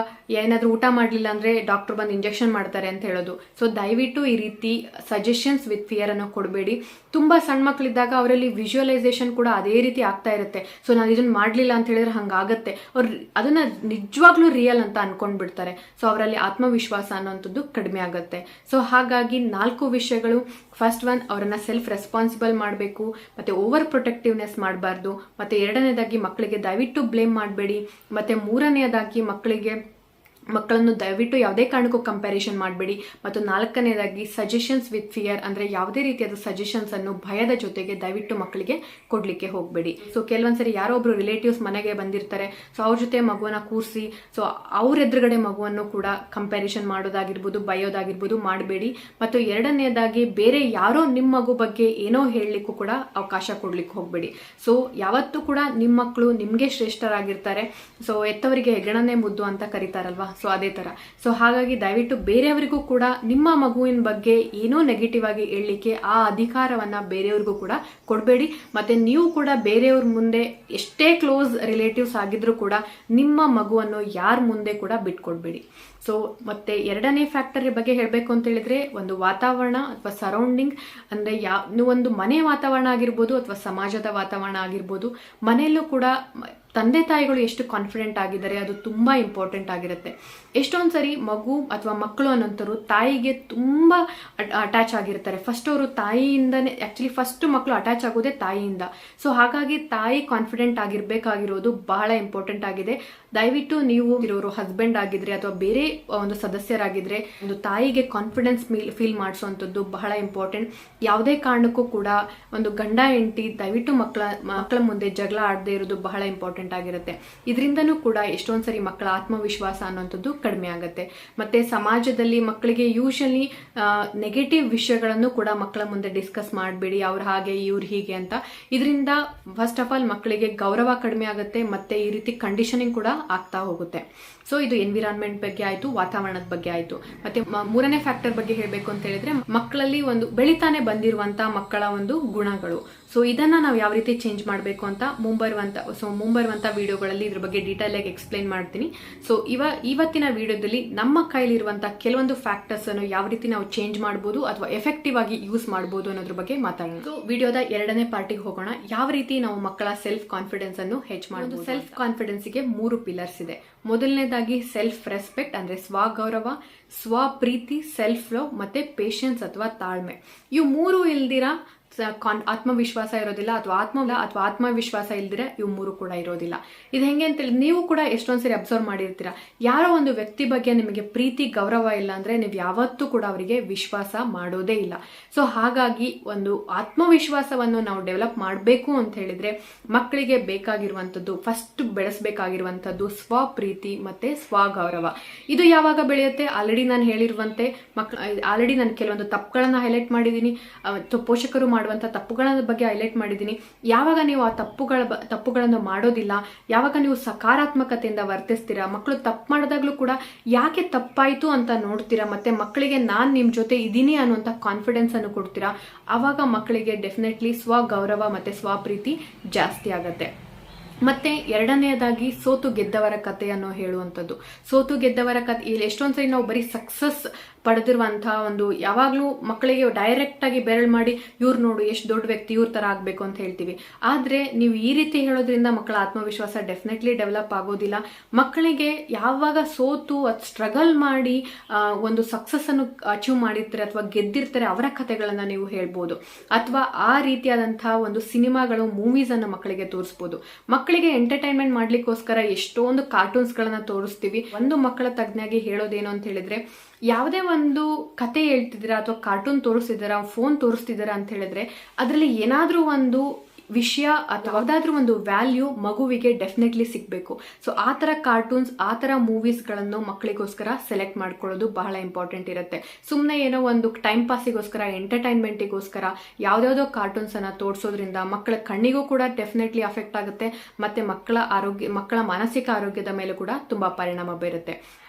ಏನಾದ್ರೂ ಊಟ ಮಾಡ್ಲಿಲ್ಲ ಅಂದ್ರೆ ಡಾಕ್ಟರ್ ಬಂದು ಇಂಜೆಕ್ಷನ್ ಮಾಡ್ತಾರೆ ಅಂತ ಹೇಳೋದು. ಸೊ ದಯವಿಟ್ಟು ಈ ರೀತಿ ಸಜೆಷನ್ಸ್ ವಿತ್ ಫಿಯರ್ ಅನ್ನು ಕೊಡಬೇಡಿ. ತುಂಬಾ ಸಣ್ಣ ಮಕ್ಕಳಿದ್ದಾಗ ಅವರಲ್ಲಿ ವಿಜುವಲೈಸೇಷನ್ ಕೂಡ ಅದೇ ರೀತಿ ಆಗ್ತಾ ಇರುತ್ತೆ. ಸೊ ನಾನು ಇದನ್ನ ಮಾಡ್ಲಿಲ್ಲ ಅಂತ ಹೇಳಿದ್ರೆ ಹಂಗಾಗತ್ತೆ, ಅವ್ರು ಅದನ್ನ ನಿಜವಾಗ್ಲೂ ರಿಯಲ್ ಅಂತ ಅನ್ಕೊಂಡ್ಬಿಡ್ತಾರೆ. ಸೊ ಅವರಲ್ಲಿ ಆತ್ಮವಿಶ್ವಾಸ ಅನ್ನೋಂಥದ್ದು ಕಡಿಮೆ ಆಗುತ್ತೆ. ಸೊ ಹಾಗಾಗಿ 4 ವಿಷಯಗಳು. ಫಸ್ಟ್ ಒನ್, ಅವರನ್ನ ಸೆಲ್ಫ್ ರೆಸ್ಪಾನ್ಸಿಬಲ್ ಮಾಡಬೇಕು, ಮತ್ತೆ ಓವರ್ ಪ್ರೊಟೆಕ್ಟಿವ್ನೆಸ್ ಮಾಡಬಾರ್ದು. ಮತ್ತೆ ಎರಡನೇದಾಗಿ ಮಕ್ಕಳಿಗೆ ದಯವಿಟ್ಟು ಬ್ಲೇಮ್ ಮಾಡಬೇಡಿ. ಮತ್ತೆ ಮೂರನೆಯದಾಗಿ ಮಕ್ಕಳನ್ನು ದಯವಿಟ್ಟು ಯಾವುದೇ ಕಾರಣಕ್ಕೂ ಕಂಪ್ಯಾರಿಸನ್ ಮಾಡಬೇಡಿ. ಮತ್ತು 4ನೇದಾಗಿ ಸಜೆಷನ್ಸ್ ವಿತ್ ಫಿಯರ್, ಅಂದ್ರೆ ಯಾವುದೇ ರೀತಿಯಾದ ಸಜೆಷನ್ಸ್ ಅನ್ನು ಭಯದ ಜೊತೆಗೆ ದಯವಿಟ್ಟು ಮಕ್ಕಳಿಗೆ ಕೊಡ್ಲಿಕ್ಕೆ ಹೋಗಬೇಡಿ. ಸೊ ಕೆಲವೊಂದ್ಸರಿ ಯಾರೋ ಒಬ್ರು ರಿಲೇಟಿವ್ಸ್ ಮನೆಗೆ ಬಂದಿರ್ತಾರೆ, ಸೊ ಅವ್ರ ಜೊತೆ ಮಗುವನ್ನ ಕೂರಿಸಿ ಸೊ ಅವ್ರ ಎದುರುಗಡೆ ಮಗುವನ್ನು ಕೂಡ ಕಂಪ್ಯಾರಿಸನ್ ಮಾಡೋದಾಗಿರ್ಬೋದು, ಬೈಯೋದಾಗಿರ್ಬೋದು ಮಾಡಬೇಡಿ. ಮತ್ತು ಎರಡನೇದಾಗಿ ಬೇರೆ ಯಾರೋ ನಿಮ್ಮ ಮಗು ಬಗ್ಗೆ ಏನೋ ಹೇಳಲಿಕ್ಕೂ ಕೂಡ ಅವಕಾಶ ಕೊಡ್ಲಿಕ್ಕೆ ಹೋಗಬೇಡಿ. ಸೊ ಯಾವತ್ತೂ ಕೂಡ ನಿಮ್ಮ ಮಕ್ಕಳು ನಿಮ್ಗೆ ಶ್ರೇಷ್ಠರಾಗಿರ್ತಾರೆ. ಸೊ ಎತ್ತವರಿಗೆ ಹೆಗಣನೆ ಮುದ್ದು ಅಂತ ಕರೀತಾರಲ್ವಾ. ಸೊ ಅದೇ ತರ. ಸೊ ಹಾಗಾಗಿ ದಯವಿಟ್ಟು ಬೇರೆಯವರಿಗೂ ಕೂಡ ನಿಮ್ಮ ಮಗುವಿನ ಬಗ್ಗೆ ಏನೋ ನೆಗೆಟಿವ್ ಆಗಿ ಹೇಳಲಿಕ್ಕೆ ಆ ಅಧಿಕಾರವನ್ನ ಬೇರೆಯವ್ರಿಗೂ ಕೂಡ ಕೊಡಬೇಡಿ. ಮತ್ತೆ ನೀವು ಕೂಡ ಬೇರೆಯವ್ರ ಮುಂದೆ ಎಷ್ಟೇ ಕ್ಲೋಸ್ ರಿಲೇಟಿವ್ಸ್ ಆಗಿದ್ರು ಕೂಡ ನಿಮ್ಮ ಮಗುವನ್ನು ಯಾರ ಮುಂದೆ ಕೂಡ ಬಿಟ್ಕೊಡ್ಬೇಡಿ. ಸೊ ಮತ್ತೆ ಎರಡನೇ ಫ್ಯಾಕ್ಟರ್ ಬಗ್ಗೆ ಹೇಳಬೇಕು ಅಂತ ಹೇಳಿದ್ರೆ, ಒಂದು ವಾತಾವರಣ ಅಥವಾ ಸರೌಂಡಿಂಗ್, ಅಂದ್ರೆ ಒಂದು ಮನೆ ವಾತಾವರಣ ಆಗಿರ್ಬೋದು ಅಥವಾ ಸಮಾಜದ ವಾತಾವರಣ ಆಗಿರ್ಬೋದು. ಮನೆಯಲ್ಲೂ ಕೂಡ ತಂದೆ ತಾಯಿಗಳು ಎಷ್ಟು ಕಾನ್ಫಿಡೆಂಟ್ ಆಗಿದ್ದಾರೆ ಅದು ತುಂಬಾ ಇಂಪಾರ್ಟೆಂಟ್ ಆಗಿರುತ್ತೆ. ಎಷ್ಟೊಂದು ಸರಿ ಮಗು ಅಥವಾ ಮಕ್ಕಳು ಅನ್ನೋಂಥವ್ರು ತಾಯಿಗೆ ತುಂಬಾ ಅಟ್ಯಾಚ್ ಆಗಿರ್ತಾರೆ. ಫಸ್ಟ್ ಅವರು ತಾಯಿಯಿಂದನೇ, ಆಕ್ಚುಲಿ ಫಸ್ಟ್ ಮಕ್ಕಳು ಅಟ್ಯಾಚ್ ಆಗೋದೇ ತಾಯಿಯಿಂದ. ಸೊ ಹಾಗಾಗಿ ತಾಯಿ ಕಾನ್ಫಿಡೆಂಟ್ ಆಗಿರ್ಬೇಕಾಗಿರೋದು ಬಹಳ ಇಂಪಾರ್ಟೆಂಟ್ ಆಗಿದೆ. ದಯವಿಟ್ಟು ನೀವು ಇರೋರು ಹಸ್ಬೆಂಡ್ ಆಗಿದ್ರೆ ಅಥವಾ ಬೇರೆ ಒಂದು ಸದಸ್ಯರಾಗಿದ್ರೆ ಒಂದು ತಾಯಿಗೆ ಕಾನ್ಫಿಡೆನ್ಸ್ ಫೀಲ್ ಮಾಡಿಸುವಂಥದ್ದು ಬಹಳ ಇಂಪಾರ್ಟೆಂಟ್. ಯಾವುದೇ ಕಾರಣಕ್ಕೂ ಕೂಡ ಒಂದು ಗಂಡ ಹೆಂಡತಿ ದಯವಿಟ್ಟು ಮಕ್ಕಳ ಮುಂದೆ ಜಗಳ ಆಡದೇ ಇರೋದು ಬಹಳ ಇಂಪಾರ್ಟೆಂಟ್ ಆಗಿರುತ್ತೆ. ಇದರಿಂದನೂ ಕೂಡ ಎಷ್ಟೊಂದ್ಸರಿ ಮಕ್ಕಳ ಆತ್ಮವಿಶ್ವಾಸ ಅನ್ನುವಂಥದ್ದು ಕಡಿಮೆ ಆಗುತ್ತೆ. ಮತ್ತೆ ಸಮಾಜದಲ್ಲಿ ಮಕ್ಕಳಿಗೆ ಯೂಶಲಿ ನೆಗೆಟಿವ್ ವಿಷಯಗಳನ್ನು ಕೂಡ ಮಕ್ಕಳ ಮುಂದೆ ಡಿಸ್ಕಸ್ ಮಾಡಬೇಡಿ, ಅವ್ರು ಹಾಗೆ ಇವ್ರು ಹೀಗೆ ಅಂತ. ಇದರಿಂದ ಫಸ್ಟ್ ಆಫ್ ಆಲ್ ಮಕ್ಕಳಿಗೆ ಗೌರವ ಕಡಿಮೆ ಆಗುತ್ತೆ, ಮತ್ತೆ ಈ ರೀತಿ ಕಂಡೀಷನಿಂಗ್ ಕೂಡ ಆಗ್ತಾ ಹೋಗುತ್ತೆ. ಸೊ ಇದು ಎನ್ವಿರಾನ್ಮೆಂಟ್ ಬಗ್ಗೆ ಆಯ್ತು, ವಾತಾವರಣದ ಬಗ್ಗೆ ಆಯ್ತು. ಮತ್ತೆ ಮೂರನೇ ಫ್ಯಾಕ್ಟರ್ ಬಗ್ಗೆ ಹೇಳಬೇಕು ಅಂತ ಹೇಳಿದ್ರೆ, ಮಕ್ಕಳಲ್ಲಿ ಒಂದು ಬೆಳಿತಾನೆ ಬಂದಿರುವಂತಹ ಮಕ್ಕಳ ಒಂದು ಗುಣಗಳು. ಸೊ ಇದನ್ನ ನಾವು ಯಾವ ರೀತಿ ಚೇಂಜ್ ಮಾಡಬೇಕು ಅಂತ ಮುಂಬರುವಂತ ವಿಡಿಯೋಗಳಲ್ಲಿ ಇದ್ರ ಬಗ್ಗೆ ಡೀಟೇಲ್ ಆಗಿ ಎಕ್ಸ್ಪ್ಲೈನ್ ಮಾಡ್ತೀನಿ. ಸೊ ಇವತ್ತಿನ ವಿಡಿಯೋದಲ್ಲಿ ನಮ್ಮ ಕೈಲಿರುವಂತಹ ಕೆಲವೊಂದು ಫ್ಯಾಕ್ಟರ್ಸ್ ಅನ್ನು ಯಾವ ರೀತಿ ನಾವು ಚೇಂಜ್ ಮಾಡಬಹುದು ಅಥವಾ ಎಫೆಕ್ಟಿವ್ ಆಗಿ ಯೂಸ್ ಮಾಡಬಹುದು ಅನ್ನೋದ್ರ ಬಗ್ಗೆ ಮಾತಾಡೋಣ. ಸೊ ವಿಡಿಯೋದ ಎರಡನೇ ಪಾರ್ಟಿಗೆ ಹೋಗೋಣ. ಯಾವ ರೀತಿ ನಾವು ಮಕ್ಕಳ ಸೆಲ್ಫ್ ಕಾನ್ಫಿಡೆನ್ಸ್ ಅನ್ನು ಹೆಚ್ಚು ಮಾಡಬಹುದು. ಸೆಲ್ಫ್ ಕಾನ್ಫಿಡೆನ್ಸ್ ಗೆ 3 ಪಿಲ್ಲರ್ಸ್ ಇದೆ. ಮೊದಲನೇದಾಗಿ ಸೆಲ್ಫ್ ರೆಸ್ಪೆಕ್ಟ್ ಅಂದ್ರೆ ಸ್ವಗೌರವ, ಸ್ವಪ್ರೀತಿ, ಸೆಲ್ಫ್ ಲವ್, ಮತ್ತೆ ಪೇಷನ್ಸ್ ಅಥವಾ ತಾಳ್ಮೆ. ಇವು 3 ಇಲ್ದಿರಾ ಆತ್ಮವಿಶ್ವಾಸ ಇರೋದಿಲ್ಲ, ಅಥವಾ ಆತ್ಮವಿಶ್ವಾಸ ಇಲ್ದಿರ ಇವು 3 ಕೂಡ ಇರೋದಿಲ್ಲ. ಇದು ಹೆಂಗೆ ಅಂತೇಳಿ ನೀವು ಕೂಡ ಎಷ್ಟೊಂದ್ಸರಿ ಅಬ್ಸರ್ವ್ ಮಾಡಿರ್ತೀರಾ. ಯಾರೋ ಒಂದು ವ್ಯಕ್ತಿ ಬಗ್ಗೆ ನಿಮಗೆ ಪ್ರೀತಿ ಗೌರವ ಇಲ್ಲ ಅಂದ್ರೆ ನೀವು ಯಾವತ್ತೂ ಕೂಡ ಅವರಿಗೆ ವಿಶ್ವಾಸ ಮಾಡೋದೇ ಇಲ್ಲ. ಸೊ ಹಾಗಾಗಿ ಒಂದು ಆತ್ಮವಿಶ್ವಾಸವನ್ನು ನಾವು ಡೆವಲಪ್ ಮಾಡಬೇಕು ಅಂತ ಹೇಳಿದ್ರೆ ಮಕ್ಕಳಿಗೆ ಬೇಕಾಗಿರುವಂತದ್ದು, ಫಸ್ಟ್ ಬೆಳೆಸಬೇಕಾಗಿರುವಂತದ್ದು ಸ್ವಪ್ರೀತಿ ಮತ್ತೆ ಸ್ವಗೌರವ. ಇದು ಯಾವಾಗ ಬೆಳೆಯುತ್ತೆ? ಆಲ್ರೆಡಿ ನಾನು ಹೇಳಿರುವಂತೆ ಆಲ್ರೆಡಿ ನಾನು ಕೆಲವೊಂದು ತಪ್ಪುಗಳನ್ನ ಹೈಲೈಟ್ ಮಾಡಿದ್ದೀನಿ, ಪೋಷಕರು ಮಾಡುವಂತ ತಪ್ಪುಗಳ ಬಗ್ಗೆ ಹೈಲೈಟ್ ಮಾಡಿದ್ದೀನಿ. ಯಾವಾಗ ನೀವು ಆ ತಪ್ಪುಗಳನ್ನು ಮಾಡೋದಿಲ್ಲ, ಯಾವಾಗ ನೀವು ಸಕಾರಾತ್ಮಕತೆಯಿಂದ ವರ್ತಿಸ್ತೀರಾ, ಮಕ್ಕಳು ತಪ್ಪು ಮಾಡಿದಾಗ್ಲೂ ಕೂಡ ಯಾಕೆ ತಪ್ಪಾಯ್ತು ಅಂತ ನೋಡ್ತೀರಾ, ಮತ್ತೆ ಮಕ್ಕಳಿಗೆ ನಾನ್ ನಿಮ್ ಜೊತೆ ಇದೀನಿ ಅನ್ನುವಂತ ಕಾನ್ಫಿಡೆನ್ಸ್ ಅನ್ನು ಕೊಡ್ತೀರಾ, ಆವಾಗ ಮಕ್ಕಳಿಗೆ ಡೆಫಿನೆಟ್ಲಿ ಸ್ವಗೌರವ ಮತ್ತೆ ಸ್ವಪ್ರೀತಿ ಜಾಸ್ತಿ ಆಗತ್ತೆ. ಮತ್ತೆ ಎರಡನೆಯದಾಗಿ ಸೋತು ಗೆದ್ದವರ ಕಥೆಯನ್ನು ಹೇಳುವಂಥದ್ದು. ಸೋತು ಗೆದ್ದವರ ಕಥೆ, ಇಲ್ಲಿ ಎಷ್ಟೊಂದ್ಸರಿ ನಾವು ಬರೀ ಸಕ್ಸಸ್ ಪಡೆದಿರುವಂತಹ ಒಂದು, ಯಾವಾಗ್ಲೂ ಮಕ್ಕಳಿಗೆ ಡೈರೆಕ್ಟ್ ಆಗಿ ಬೆರಳು ಮಾಡಿ ಇವ್ರು ನೋಡು ಎಷ್ಟು ದೊಡ್ಡ ವ್ಯಕ್ತಿ, ಇವ್ರ ತರ ಆಗ್ಬೇಕು ಅಂತ ಹೇಳ್ತೀವಿ. ಆದ್ರೆ ನೀವು ಈ ರೀತಿ ಹೇಳೋದ್ರಿಂದ ಮಕ್ಕಳ ಆತ್ಮವಿಶ್ವಾಸ ಡೆಫಿನೆಟ್ಲಿ ಡೆವಲಪ್ ಆಗೋದಿಲ್ಲ. ಮಕ್ಕಳಿಗೆ ಯಾವಾಗ ಸೋತು ಸ್ಟ್ರಗಲ್ ಮಾಡಿ ಒಂದು ಸಕ್ಸಸ್ ಅನ್ನು ಅಚೀವ್ ಮಾಡಿರ್ತಾರೆ ಅಥವಾ ಗೆದ್ದಿರ್ತಾರೆ ಅವರ ಕಥೆಗಳನ್ನ ನೀವು ಹೇಳ್ಬೋದು, ಅಥವಾ ಆ ರೀತಿಯಾದಂತಹ ಒಂದು ಸಿನಿಮಾಗಳು, ಮೂವೀಸ್ ಅನ್ನು ಮಕ್ಕಳಿಗೆ ತೋರಿಸಬಹುದು. ಮಕ್ಕಳಿಗೆ ಎಂಟರ್ಟೈನ್ಮೆಂಟ್ ಮಾಡ್ಲಿಕ್ಕೋಸ್ಕರ ಎಷ್ಟೊಂದು ಕಾರ್ಟೂನ್ಸ್ ಗಳನ್ನ ತೋರಿಸ್ತೀವಿ. ಒಂದು ಮಕ್ಕಳ ತಜ್ಞಾಗಿ ಹೇಳೋದೇನು ಅಂತ ಹೇಳಿದ್ರೆ, ಯಾವುದೇ ಒಂದು ಕತೆ ಹೇಳ್ತಿದ್ದೀರಾ ಅಥವಾ ಕಾರ್ಟೂನ್ ತೋರಿಸ್ತಿದ್ದೀರಾ, ಫೋನ್ ತೋರಿಸ್ತಿದ್ದೀರಾ ಅಂತ ಹೇಳಿದ್ರೆ ಅದರಲ್ಲಿ ಏನಾದ್ರೂ ಒಂದು ವಿಷಯ ಅಥವಾ ಯಾವ್ದಾದ್ರೂ ಒಂದು ವ್ಯಾಲ್ಯೂ ಮಗುವಿಗೆ ಡೆಫಿನೆಟ್ಲಿ ಸಿಗ್ಬೇಕು. ಸೊ ಆ ತರ ಕಾರ್ಟೂನ್ಸ್, ಆ ತರ ಮೂವೀಸ್ ಗಳನ್ನು ಮಕ್ಕಳಿಗೋಸ್ಕರ ಸೆಲೆಕ್ಟ್ ಮಾಡ್ಕೊಳ್ಳೋದು ಬಹಳ ಇಂಪಾರ್ಟೆಂಟ್ ಇರುತ್ತೆ. ಸುಮ್ಮನೆ ಏನೋ ಒಂದು ಟೈಮ್ ಪಾಸಿಗೋಸ್ಕರ, ಎಂಟರ್ಟೈನ್ಮೆಂಟಿಗೋಸ್ಕರ ಯಾವ್ದಾವ್ದೋ ಕಾರ್ಟೂನ್ಸ್ ಅನ್ನ ತೋರಿಸೋದ್ರಿಂದ ಮಕ್ಕಳ ಕಣ್ಣಿಗೂ ಕೂಡ ಡೆಫಿನೆಟ್ಲಿ ಅಫೆಕ್ಟ್ ಆಗುತ್ತೆ, ಮತ್ತೆ ಮಕ್ಕಳ ಮಾನಸಿಕ ಆರೋಗ್ಯದ ಮೇಲೆ ಕೂಡ ತುಂಬಾ ಪರಿಣಾಮ ಬೀರುತ್ತೆ.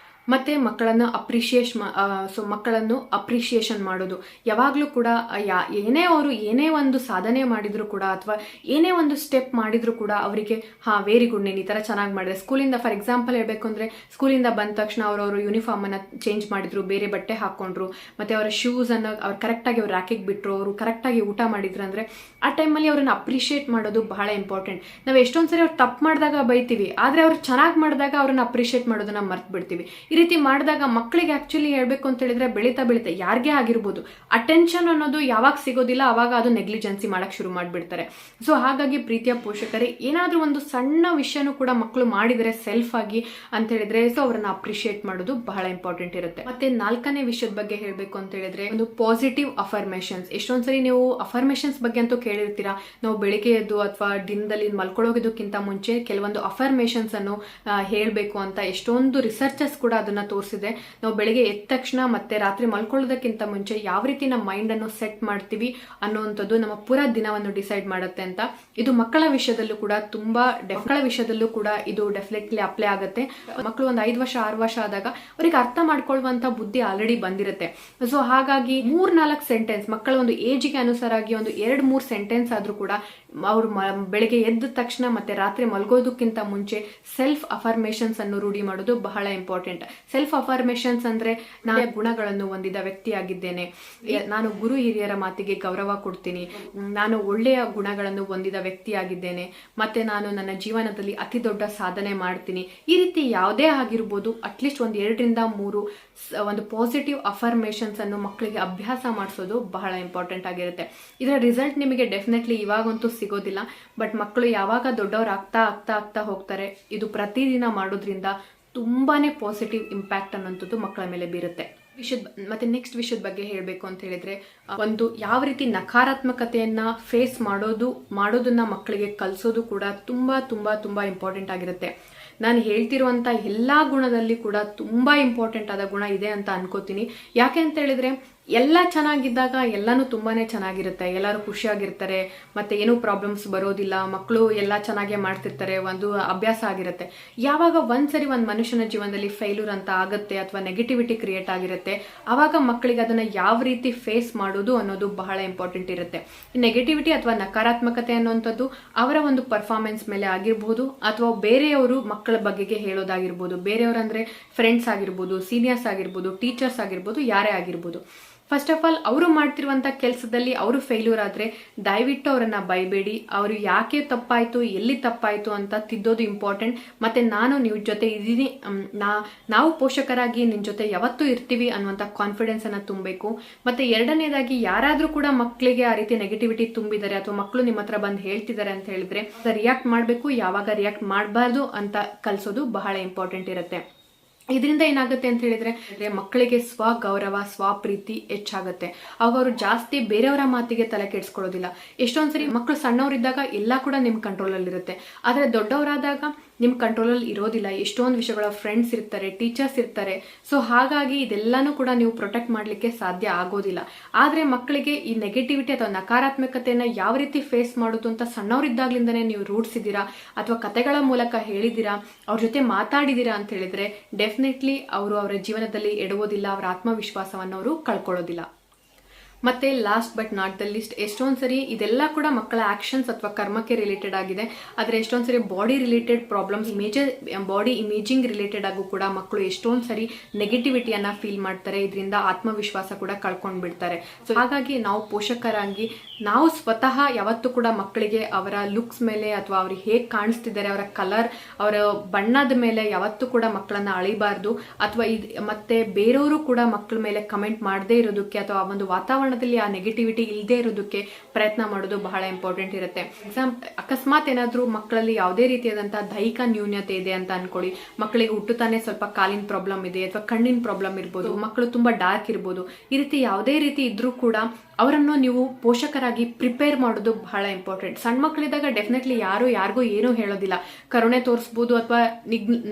ಮತ್ತೆ ಮಕ್ಕಳನ್ನು ಅಪ್ರಿಷಿಯೇಷನ್ ಮಾಡೋದು. ಯಾವಾಗ್ಲೂ ಕೂಡ ಏನೇ ಒಂದು ಸಾಧನೆ ಮಾಡಿದ್ರು ಕೂಡ ಅಥವಾ ಏನೇ ಒಂದು ಸ್ಟೆಪ್ ಮಾಡಿದ್ರು ಕೂಡ ಅವರಿಗೆ ವೆರಿ ಗುಡ್, ನೀನು ಈ ತರ ಚೆನ್ನಾಗಿ ಮಾಡಿದ್ರೆ. ಸ್ಕೂಲಿಂದ ಫಾರ್ ಎಕ್ಸಾಂಪಲ್ ಹೇಳ್ಬೇಕು ಅಂದ್ರೆ, ಸ್ಕೂಲಿಂದ ಬಂದ ತಕ್ಷಣ ಅವರು ಯೂನಿಫಾರ್ಮ್ ಅನ್ನ ಚೇಂಜ್ ಮಾಡಿದ್ರು, ಬೇರೆ ಬಟ್ಟೆ ಹಾಕೊಂಡ್ರು, ಮತ್ತೆ ಅವರ ಶೂಸ್ ಅನ್ನ ಅವ್ರು ಕರೆಕ್ಟ್ ಆಗಿ ಅವ್ರು ರ್ಯಾಕಿಗೆ ಬಿಟ್ರು, ಅವರು ಕರೆಕ್ಟ್ ಆಗಿ ಊಟ ಮಾಡಿದ್ರು ಅಂದ್ರೆ ಆ ಟೈಮಲ್ಲಿ ಅವ್ರನ್ನ ಅಪ್ರಿಷಿಯೇಟ್ ಮಾಡೋದು ಬಹಳ ಇಂಪಾರ್ಟೆಂಟ್. ನಾವು ಎಷ್ಟೊಂದ್ಸರಿ ಅವ್ರು ತಪ್ಪು ಮಾಡಿದಾಗ ಬೈತೀವಿ, ಆದ್ರೆ ಅವ್ರು ಚೆನ್ನಾಗಿ ಮಾಡಿದಾಗ ಅವ್ರನ್ನ ಅಪ್ರಿಷಿಯೇಟ್ ಮಾಡೋದನ್ನ ಮರ್ತು ಬಿಡ್ತೀವಿ. ಈ ರೀತಿ ಮಾಡಿದಾಗ ಮಕ್ಕಳಿಗೆ ಆಕ್ಚುಲಿ ಹೇಳ್ಬೇಕು ಅಂತ ಹೇಳಿದ್ರೆ ಬೆಳೀತಾ ಯಾರಿಗೇ ಆಗಿರ್ಬೋದು, ಅಟೆನ್ಷನ್ ಅನ್ನೋದು ಯಾವಾಗ ಸಿಗೋದಿಲ್ಲ ಅವಾಗ ಅದು ನೆಗ್ಲಿಜೆನ್ಸಿ ಮಾಡಕ್ ಶುರು ಮಾಡ್ಬಿಡ್ತಾರೆ. ಸೊ ಹಾಗಾಗಿ ಪ್ರೀತಿಯ ಪೋಷಕರೇ, ಏನಾದ್ರೂ ಒಂದು ಸಣ್ಣ ವಿಷಯನೂ ಕೂಡ ಮಕ್ಕಳು ಮಾಡಿದರೆ ಸೆಲ್ಫ್ ಆಗಿ ಅಂತ ಹೇಳಿದ್ರೆ ಸೊ ಅವರನ್ನ ಅಪ್ರಿಷಿಯೇಟ್ ಮಾಡೋದು ಬಹಳ ಇಂಪಾರ್ಟೆಂಟ್ ಇರುತ್ತೆ. ಮತ್ತೆ 4ನೇ ವಿಷಯದ ಬಗ್ಗೆ ಹೇಳ್ಬೇಕು ಅಂತ ಹೇಳಿದ್ರೆ ಒಂದು ಪಾಸಿಟಿವ್ ಅಫರ್ಮೇಷನ್ಸ್. ಎಷ್ಟೊಂದ್ಸರಿ ನೀವು ಅಫರ್ಮೇಷನ್ಸ್ ಬಗ್ಗೆ ಅಂತೂ ಕೇಳಿರ್ತೀರಾ. ನಾವು ಬೆಳಿಗ್ಗೆ ಎದ್ದು ಅಥವಾ ದಿನದಲ್ಲಿ ಮಲ್ಕೊಳ್ಳೋದಕ್ಕಿಂತ ಮುಂಚೆ ಕೆಲವೊಂದು ಅಫರ್ಮೇಷನ್ಸ್ ಅನ್ನು ಹೇಳ್ಬೇಕು ಅಂತ ಎಷ್ಟೊಂದು ರಿಸರ್ಚರ್ಸ್ ಕೂಡ ಅದನ್ನ ತೋರಿಸಿದೆ. ನಾವು ಬೆಳಿಗ್ಗೆ ಎದ್ದ ತಕ್ಷಣ ಮತ್ತೆ ರಾತ್ರಿ ಮಲ್ಕೊಳ್ಳೋದಕ್ಕಿಂತ ಮುಂಚೆ ಯಾವ ರೀತಿ ನಮ್ಮ ಮೈಂಡ್ ಅನ್ನು ಸೆಟ್ ಮಾಡ್ತೀವಿ ಅನ್ನುವಂಥದ್ದು ನಮ್ಮ ಪೂರಾ ದಿನವನ್ನು ಡಿಸೈಡ್ ಮಾಡುತ್ತೆ ಅಂತ. ಇದು ಮಕ್ಕಳ ವಿಷಯದಲ್ಲೂ ಕೂಡ ಇದು ಡೆಫಿನೆಟ್ಲಿ ಅಪ್ಲೈ ಆಗುತ್ತೆ. ಮಕ್ಕಳು ಒಂದು 5 ವರ್ಷ 6 ವರ್ಷ ಆದಾಗ ಅವರಿಗೆ ಅರ್ಥ ಮಾಡ್ಕೊಳ್ಳುವಂತ ಬುದ್ಧಿ ಆಲ್ರೆಡಿ ಬಂದಿರುತ್ತೆ. ಸೊ ಹಾಗಾಗಿ 3-4 ಸೆಂಟೆನ್ಸ್ ಮಕ್ಕಳ ಒಂದು ಏಜ್ಗೆ ಅನುಸಾರಾಗಿ ಒಂದು 2-3 ಸೆಂಟೆನ್ಸ್ ಆದ್ರೂ ಕೂಡ ಅವರು ಬೆಳಿಗ್ಗೆ ಎದ್ದ ತಕ್ಷಣ ಮತ್ತೆ ರಾತ್ರಿ ಮಲ್ಗೋದಕ್ಕಿಂತ ಮುಂಚೆ ಸೆಲ್ಫ್ ಅಫರ್ಮೇಷನ್ಸ್ ಅನ್ನು ರೂಢಿ ಮಾಡೋದು ಬಹಳ ಇಂಪಾರ್ಟೆಂಟ್. ಸೆಲ್ಫ್ ಅಫರ್ಮೇಷನ್ಸ್ ಅಂದ್ರೆ ನಾನು ಗುಣಗಳನ್ನು ಹೊಂದಿದ ವ್ಯಕ್ತಿಯಾಗಿದ್ದೇನೆ, ನಾನು ಗುರು ಹಿರಿಯರ ಮಾತಿಗೆ ಗೌರವ ಕೊಡ್ತೀನಿ, ನಾನು ಒಳ್ಳೆಯ ಗುಣಗಳನ್ನು ಹೊಂದಿದ ವ್ಯಕ್ತಿಯಾಗಿದ್ದೇನೆ, ಮತ್ತೆ ನಾನು ನನ್ನ ಜೀವನದಲ್ಲಿ ಅತಿ ದೊಡ್ಡ ಸಾಧನೆ ಮಾಡ್ತೀನಿ. ಈ ರೀತಿ ಯಾವುದೇ ಆಗಿರ್ಬೋದು, ಅಟ್ಲೀಸ್ಟ್ ಒಂದು 2-3 ಒಂದು ಪಾಸಿಟಿವ್ ಅಫರ್ಮೇಷನ್ಸ್ ಅನ್ನು ಮಕ್ಕಳಿಗೆ ಅಭ್ಯಾಸ ಮಾಡಿಸೋದು ಬಹಳ ಇಂಪಾರ್ಟೆಂಟ್ ಆಗಿರುತ್ತೆ. ಇದರ ರಿಸಲ್ಟ್ ನಿಮಗೆ ಡೆಫಿನೆಟ್ಲಿ ಇವಾಗಂತೂ ಸಿಗೋದಿಲ್ಲ, ಬಟ್ ಮಕ್ಕಳು ಯಾವಾಗ ದೊಡ್ಡವರು ಆಗ್ತಾ ಹೋಗ್ತಾರೆ, ಇದು ಪ್ರತಿದಿನ ಮಾಡೋದ್ರಿಂದ ತುಂಬಾನೇ ಪಾಸಿಟಿವ್ ಇಂಪ್ಯಾಕ್ಟ್ ಅನ್ನೋಂಥದ್ದು ಮಕ್ಕಳ ಮೇಲೆ ಬೀರುತ್ತೆ. ಮತ್ತೆ ನೆಕ್ಸ್ಟ್ ವಿಷಯದ ಬಗ್ಗೆ ಹೇಳಬೇಕು ಅಂತ ಹೇಳಿದ್ರೆ, ಒಂದು ಯಾವ ರೀತಿ ನಕಾರಾತ್ಮಕತೆಯನ್ನ ಫೇಸ್ ಮಾಡೋದನ್ನ ಮಕ್ಕಳಿಗೆ ಕಲಿಸೋದು ಕೂಡ ತುಂಬಾ ಇಂಪಾರ್ಟೆಂಟ್ ಆಗಿರುತ್ತೆ. ನಾನು ಹೇಳ್ತಿರುವಂತ ಎಲ್ಲಾ ಗುಣದಲ್ಲಿ ಕೂಡ ತುಂಬಾ ಇಂಪಾರ್ಟೆಂಟ್ ಆದ ಗುಣ ಇದೆ ಅಂತ ಅನ್ಕೋತೀನಿ. ಯಾಕೆ ಅಂತ ಹೇಳಿದ್ರೆ, ಎಲ್ಲ ಚೆನ್ನಾಗಿದ್ದಾಗ ಎಲ್ಲಾನು ತುಂಬಾನೇ ಚೆನ್ನಾಗಿರುತ್ತೆ, ಎಲ್ಲರೂ ಖುಷಿಯಾಗಿರ್ತಾರೆ, ಮತ್ತೆ ಏನೂ ಪ್ರಾಬ್ಲಮ್ಸ್ ಬರೋದಿಲ್ಲ, ಮಕ್ಕಳು ಎಲ್ಲ ಚೆನ್ನಾಗೇ ಮಾಡ್ತಿರ್ತಾರೆ, ಒಂದು ಅಭ್ಯಾಸ ಆಗಿರುತ್ತೆ. ಯಾವಾಗ ಒಂದ್ಸರಿ ಒಂದು ಮನುಷ್ಯನ ಜೀವನದಲ್ಲಿ ಫೇಲ್ಯೂರ್ ಅಂತ ಆಗುತ್ತೆ ಅಥವಾ ನೆಗೆಟಿವಿಟಿ ಕ್ರಿಯೇಟ್ ಆಗಿರುತ್ತೆ, ಆವಾಗ ಮಕ್ಕಳಿಗೆ ಅದನ್ನ ಯಾವ ರೀತಿ ಫೇಸ್ ಮಾಡೋದು ಅನ್ನೋದು ಬಹಳ ಇಂಪಾರ್ಟೆಂಟ್ ಇರುತ್ತೆ. ನೆಗೆಟಿವಿಟಿ ಅಥವಾ ನಕಾರಾತ್ಮಕತೆ ಅನ್ನುವಂಥದ್ದು ಅವರ ಒಂದು ಪರ್ಫಾರ್ಮೆನ್ಸ್ ಮೇಲೆ ಆಗಿರ್ಬೋದು, ಅಥವಾ ಬೇರೆಯವರು ಮಕ್ಕಳ ಬಗ್ಗೆಗೆ ಹೇಳೋದಾಗಿರ್ಬೋದು, ಬೇರೆಯವರಂದ್ರೆ ಫ್ರೆಂಡ್ಸ್ ಆಗಿರ್ಬೋದು, ಸೀನಿಯರ್ಸ್ ಆಗಿರ್ಬೋದು, ಟೀಚರ್ಸ್ ಆಗಿರ್ಬೋದು, ಯಾರೇ ಆಗಿರ್ಬೋದು. ಫಸ್ಟ್ ಆಫ್ ಆಲ್ ಅವರು ಮಾಡ್ತಿರುವಂತ ಕೆಲಸದಲ್ಲಿ ಅವರು ಫೇಲ್ಯೂರ್ ಆದ್ರೆ ದಯವಿಟ್ಟು ಅವರನ್ನ ಬೈಬೇಡಿ. ಅವರು ಯಾಕೆ ತಪ್ಪಾಯ್ತು, ಎಲ್ಲಿ ತಪ್ಪಾಯ್ತು ಅಂತ ತಿದ್ದೋದು ಇಂಪಾರ್ಟೆಂಟ್. ಮತ್ತೆ ನಾನು ನಿಮ್ಮ ಜೊತೆ ಇದ್ದೀನಿ, ನಾವು ಪೋಷಕರಾಗಿ ನಿನ್ ಜೊತೆ ಯಾವತ್ತೂ ಇರ್ತೀವಿ ಅನ್ನುವಂತ ಕಾನ್ಫಿಡೆನ್ಸ್ ಅನ್ನ ತುಂಬಬೇಕು. ಮತ್ತೆ ಎರಡನೇದಾಗಿ, ಯಾರಾದ್ರೂ ಕೂಡ ಮಕ್ಕಳಿಗೆ ಆ ರೀತಿ ನೆಗೆಟಿವಿಟಿ ತುಂಬಿದ್ದಾರೆ ಅಥವಾ ಮಕ್ಕಳು ನಿಮ್ಮ ಹತ್ರ ಬಂದು ಹೇಳ್ತಿದ್ದಾರೆ ಅಂತ ಹೇಳಿದ್ರೆ ರಿಯಾಕ್ಟ್ ಮಾಡಬೇಕು, ಯಾವಾಗ ರಿಯಾಕ್ಟ್ ಮಾಡಬಾರ್ದು ಅಂತ ಕಲಿಸೋದು ಬಹಳ ಇಂಪಾರ್ಟೆಂಟ್ ಇರುತ್ತೆ. ಇದರಿಂದ ಏನಾಗುತ್ತೆ ಅಂತ ಹೇಳಿದ್ರೆ ಮಕ್ಕಳಿಗೆ ಸ್ವಗೌರವ, ಸ್ವಪ್ರೀತಿ ಹೆಚ್ಚಾಗುತ್ತೆ. ಅವಾಗ ಅವರು ಜಾಸ್ತಿ ಬೇರೆಯವರ ಮಾತಿಗೆ ತಲೆ ಕೆಡಿಸ್ಕೊಳ್ಳೋದಿಲ್ಲ. ಎಷ್ಟೊಂದ್ಸರಿ ಮಕ್ಕಳು ಸಣ್ಣವರಿದ್ದಾಗ ಎಲ್ಲ ಕೂಡ ನಿಮ್ ಕಂಟ್ರೋಲ್ ಅಲ್ಲಿ ಇರುತ್ತೆ, ಆದ್ರೆ ದೊಡ್ಡವರಾದಾಗ ನಿಮ್ ಕಂಟ್ರೋಲ್ ಅಲ್ಲಿ ಇರೋದಿಲ್ಲ. ಎಷ್ಟೊಂದು ವಿಷಯಗಳ ಫ್ರೆಂಡ್ಸ್ ಇರ್ತಾರೆ, ಟೀಚರ್ಸ್ ಇರ್ತಾರೆ. ಸೊ ಹಾಗಾಗಿ ಇದೆಲ್ಲಾನು ಕೂಡ ನೀವು ಪ್ರೊಟೆಕ್ಟ್ ಮಾಡ್ಲಿಕ್ಕೆ ಸಾಧ್ಯ ಆಗೋದಿಲ್ಲ. ಆದ್ರೆ ಮಕ್ಕಳಿಗೆ ಈ ನೆಗೆಟಿವಿಟಿ ಅಥವಾ ನಕಾರಾತ್ಮಕತೆಯನ್ನ ಯಾವ ರೀತಿ ಫೇಸ್ ಮಾಡೋದು ಅಂತ ಸಣ್ಣವರಿದ್ದಾಗ್ಲಿಂದನೇ ನೀವು ರೂಢಿಸಿದೀರಾ ಅಥವಾ ಕತೆಗಳ ಮೂಲಕ ಹೇಳಿದೀರಾ, ಅವ್ರ ಜೊತೆ ಮಾತಾಡಿದೀರಾ ಅಂತ ಹೇಳಿದ್ರೆ ಡೆಫಿನೆಟ್ಲಿ ಅವರು ಅವರ ಜೀವನದಲ್ಲಿ ಎಡುವುದಿಲ್ಲ, ಅವರ ಆತ್ಮವಿಶ್ವಾಸವನ್ನು ಅವರು ಕಳ್ಕೊಳ್ಳೋದಿಲ್ಲ. ಮತ್ತೆ last but not the least, ಎಷ್ಟೊಂದ್ಸರಿ ಇದೆಲ್ಲ ಕೂಡ ಮಕ್ಕಳ ಆಕ್ಷನ್ಸ್ ಅಥವಾ ಕರ್ಮಕ್ಕೆ ರಿಲೇಟೆಡ್ ಆಗಿದೆ, ಆದ್ರೆ ಎಷ್ಟೊಂದ್ಸರಿ body related problems, major body imaging related ಆಗು ಕೂಡ ಮಕ್ಕಳು ಎಷ್ಟೊಂದ್ಸರಿ ನೆಗೆಟಿವಿಟಿಯನ್ನ ಫೀಲ್ ಮಾಡ್ತಾರೆ. ಇದರಿಂದ ಆತ್ಮವಿಶ್ವಾಸ ಕೂಡ ಕಳ್ಕೊಂಡ್ ಬಿಡ್ತಾರೆ. ಸೊ ಹಾಗಾಗಿ ನಾವು ಪೋಷಕರಾಗಿ ನಾವು ಸ್ವತಃ ಯಾವತ್ತೂ ಕೂಡ ಮಕ್ಕಳಿಗೆ ಅವರ ಲುಕ್ಸ್ ಮೇಲೆ ಅಥವಾ ಅವ್ರಿಗೆ ಹೇಗೆ ಕಾಣಿಸ್ತಿದ್ದಾರೆ, ಅವರ ಕಲರ್, ಅವರ ಬಣ್ಣದ ಮೇಲೆ ಯಾವತ್ತೂ ಕೂಡ ಮಕ್ಕಳನ್ನ ಅಳಿಬಾರ್ದು. ಅಥವಾ ಮತ್ತೆ ಬೇರೆಯವರು ಕೂಡ ಮಕ್ಕಳ ಮೇಲೆ ಕಮೆಂಟ್ ಮಾಡದೇ ಇರೋದಕ್ಕೆ ಅಥವಾ ಒಂದು ವಾತಾವರಣದಲ್ಲಿ ಆ ನೆಗೆಟಿವಿಟಿ ಇಲ್ಲದೆ ಇರೋದಕ್ಕೆ ಪ್ರಯತ್ನ ಮಾಡೋದು ಬಹಳ ಇಂಪಾರ್ಟೆಂಟ್ ಇರುತ್ತೆ. ಅಕಸ್ಮಾತ್ ಏನಾದ್ರೂ ಮಕ್ಕಳಲ್ಲಿ ಯಾವುದೇ ರೀತಿಯಾದಂತಹ ದೈಹಿಕ ನ್ಯೂನ್ಯತೆ ಇದೆ ಅಂತ ಅನ್ಕೊಳ್ಳಿ, ಮಕ್ಕಳಿಗೆ ಹುಟ್ಟುತ್ತಾನೆ ಸ್ವಲ್ಪ ಕಾಲಿನ ಪ್ರಾಬ್ಲಮ್ ಇದೆ ಅಥವಾ ಕಣ್ಣಿನ ಪ್ರಾಬ್ಲಮ್ ಇರ್ಬೋದು, ಮಕ್ಕಳು ತುಂಬಾ ಡಾರ್ಕ್ ಇರ್ಬೋದು, ಈ ರೀತಿ ಯಾವುದೇ ರೀತಿ ಇದ್ರೂ ಕೂಡ ಅವರನ್ನು ನೀವು ಪೋಷಕರಾಗಿ ಪ್ರಿಪೇರ್ ಮಾಡೋದು ಬಹಳ ಇಂಪಾರ್ಟೆಂಟ್. ಸಣ್ಣ ಮಕ್ಕಳಿದ್ದಾಗ ಡೆಫಿನೆಟ್ಲಿ ಯಾರಿಗೂ ಏನೂ ಹೇಳೋದಿಲ್ಲ, ಕರುಣೆ ತೋರಿಸ್ಬೋದು ಅಥವಾ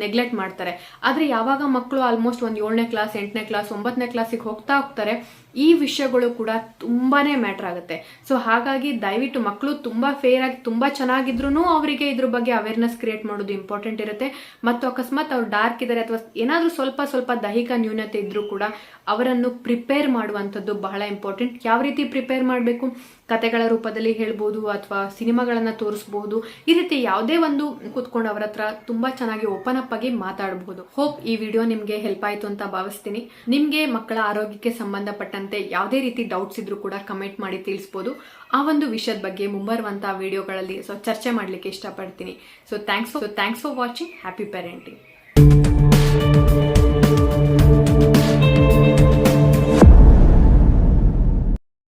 ನೆಗ್ಲೆಕ್ಟ್ ಮಾಡ್ತಾರೆ. ಆದ್ರೆ ಯಾವಾಗ ಮಕ್ಕಳು ಆಲ್ಮೋಸ್ಟ್ ಒಂದು 7ನೇ ಕ್ಲಾಸ್ 8ನೇ ಕ್ಲಾಸ್ 9ನೇ ಕ್ಲಾಸಿಗೆ ಹೋಗ್ತಾರೆ, ಈ ವಿಷಯಗಳು ಕೂಡ ತುಂಬಾನೇ ಮ್ಯಾಟರ್ ಆಗುತ್ತೆ. ಸೊ ಹಾಗಾಗಿ ದಯವಿಟ್ಟು ಮಕ್ಕಳು ತುಂಬಾ ಫೇರ್ ಆಗಿ ತುಂಬಾ ಚೆನ್ನಾಗಿದ್ರು ಅವರಿಗೆ ಇದ್ರ ಬಗ್ಗೆ ಅವೇರ್ನೆಸ್ ಕ್ರಿಯೇಟ್ ಮಾಡೋದು ಇಂಪಾರ್ಟೆಂಟ್ ಇರುತ್ತೆ. ಮತ್ತು ಅಕಸ್ಮಾತ್ ಅವ್ರು ಡಾರ್ಕ್ ಇದ್ದಾರೆ ಅಥವಾ ಏನಾದ್ರೂ ಸ್ವಲ್ಪ ದೈಹಿಕ ನ್ಯೂನತೆ ಇದ್ರೂ ಕೂಡ ಅವರನ್ನು ಪ್ರಿಪೇರ್ ಮಾಡುವಂಥದ್ದು ಬಹಳ ಇಂಪಾರ್ಟೆಂಟ್. ಯಾವ ರೀತಿ ಪ್ರಿಪೇರ್ ಮಾಡಬೇಕು, ಕತೆಗಳ ರೂಪದಲ್ಲಿ ಹೇಳ್ಬೋದು ಅಥವಾ ಸಿನಿಮಾಗಳನ್ನ ತೋರಿಸಬಹುದು. ಈ ರೀತಿ ಯಾವುದೇ ಒಂದು ಕೂತ್ಕೊಂಡು ಅವರ ಹತ್ರ ತುಂಬಾ ಚೆನ್ನಾಗಿ ಓಪನ್ ಅಪ್ ಆಗಿ ಮಾತಾಡಬಹುದು. ಹೋಪ್ ಈ ವಿಡಿಯೋ ನಿಮ್ಗೆ ಹೆಲ್ಪ್ ಆಯ್ತು ಅಂತ ಭಾವಿಸ್ತೀನಿ. ನಿಮ್ಗೆ ಮಕ್ಕಳ ಆರೋಗ್ಯಕ್ಕೆ ಸಂಬಂಧಪಟ್ಟಂತೆ ಯಾವುದೇ ರೀತಿ ಡೌಟ್ಸ್ ಇದ್ರೂ ಕೂಡ ಕಮೆಂಟ್ ಮಾಡಿ ತಿಳಿಸಬಹುದು. ಆ ಒಂದು ವಿಷಯದ ಬಗ್ಗೆ ಮುಂಬರುವಂತಹ ವಿಡಿಯೋಗಳಲ್ಲಿ ಚರ್ಚೆ ಮಾಡ್ಲಿಕ್ಕೆ ಇಷ್ಟಪಡ್ತೀನಿ. So thanks for watching. Happy parenting.